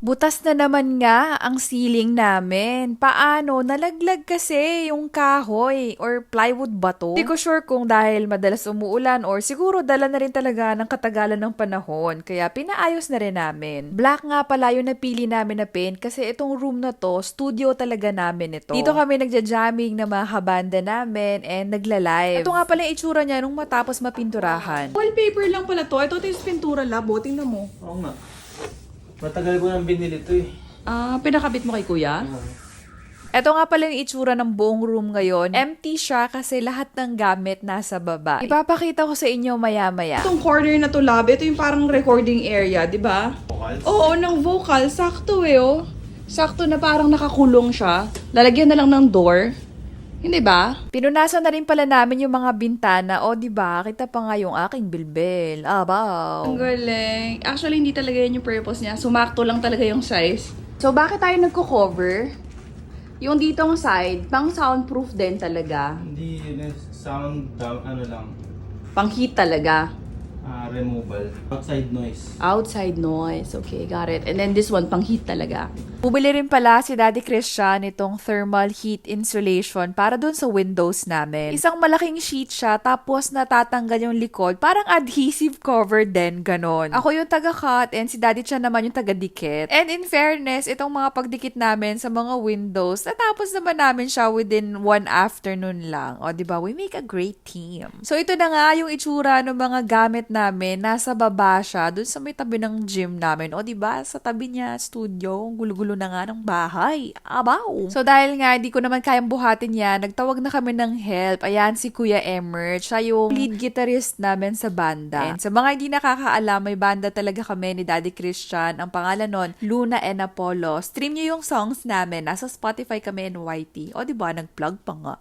Butas na naman nga ang ceiling namin. Paano? Nalaglag kasi yung kahoy or plywood ba to? Hindi ko sure kung dahil madalas umuulan or siguro dala na rin talaga ng katagalan ng panahon. Kaya pinaayos na rin namin. Black nga pala yung napili namin na paint kasi itong room na to, studio talaga namin ito. Dito kami nagja-jamming na mga kabanda namin and nagla-live. Ito nga pala yung itsura niya nung matapos mapinturahan. Wallpaper lang pala to. Ito yung pintura labo. Tingnan mo. Oo nga. Matagal ko nang binili ito eh. Pinakabit mo kay kuya? Ito nga pala yung itsura ng buong room ngayon. Empty siya kasi lahat ng gamit nasa baba. Ipapakita ko sa inyo maya-maya. Itong corner na to, lab, ito yung parang recording area, di ba? Vocals? Oo, ng vocal. Sakto eh, oh. Sakto na parang nakakulong siya. Lalagyan na lang ng door. Hindi ba? Pinunasan na rin pala namin yung mga bintana. O, di ba? Kita pa nga yung aking bilbil. Abaw. Ang galing. Actually, hindi talaga yun yung purpose niya. Sumakto lang talaga yung size. So, bakit tayo nagko-cover? Yung ditong side, pang soundproof din talaga. Hindi yun eh, sound down, ano lang, Pang heat talaga. removal. Outside noise. Outside noise. Okay, got it. And then this one, pang heat talaga. Bumili rin pala si Daddy Christian itong thermal heat insulation para dun sa windows namin. Isang malaking sheet siya tapos natatanggal yung likod. Parang adhesive cover din, ganon. Ako yung taga-cut and si Daddy Chan naman yung taga-dikit. And in fairness, itong mga pagdikit namin sa mga windows, natapos naman namin siya within one afternoon lang. O, di ba? We make a great team. So, ito na nga yung itsura ng mga gamit namin. Nasa baba siya, dun sa may tabi ng gym namin. O, di ba? Sa tabi niya, studio, gulo-gulo na nga ng bahay. Abaw! So, dahil nga, di ko naman kayang buhatin yan, nagtawag na kami ng help. Ayan, si Kuya Emer. Siya yung lead guitarist namin sa banda. And sa mga hindi nakakaalam, may banda talaga kami ni Daddy Christian. Ang pangalan nun, Luna and Apollo. Stream nyo yung songs namin. Nasa Spotify kami and YT. O, di ba? Nag-plug pa nga.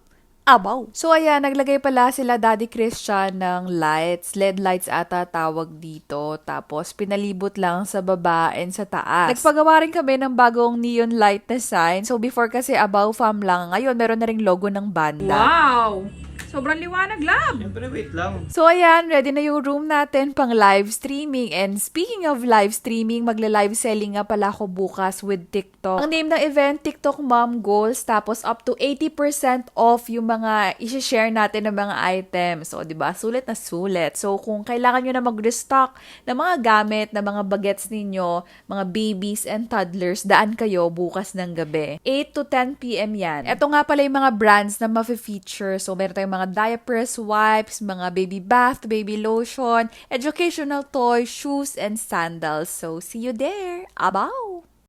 Abaw! So, ayan, naglagay pala sila Daddy Christian ng lights. LED lights ata tawag dito. Tapos, pinalibot lang sa baba and sa taas. Nagpagawa rin kami ng bagong neon light na sign. So, before kasi Abaw Fam lang. Ngayon, meron na ring logo ng banda. Wow! Sobrang liwanag, lab! Siyempre, wait lang. So, ayan, ready na yung room natin pang live streaming. And speaking of live streaming, magla-live selling nga pala ako bukas with TikTok. Ang name ng event, TikTok Mom Goals. Tapos, up to 80% off yung mga isi-share natin ng mga items. So, di ba? Sulit na sulit. So, kung kailangan nyo na mag-restock ng mga gamit, ng mga bagets ninyo, mga babies and toddlers, daan kayo bukas ng gabi. 8 to 10 p.m. yan. Ito nga pala yung mga brands na ma-feature. So, meron tayong mga diapers, wipes, mga baby bath, baby lotion, educational toys, shoes, and sandals. So, see you there. Abaw!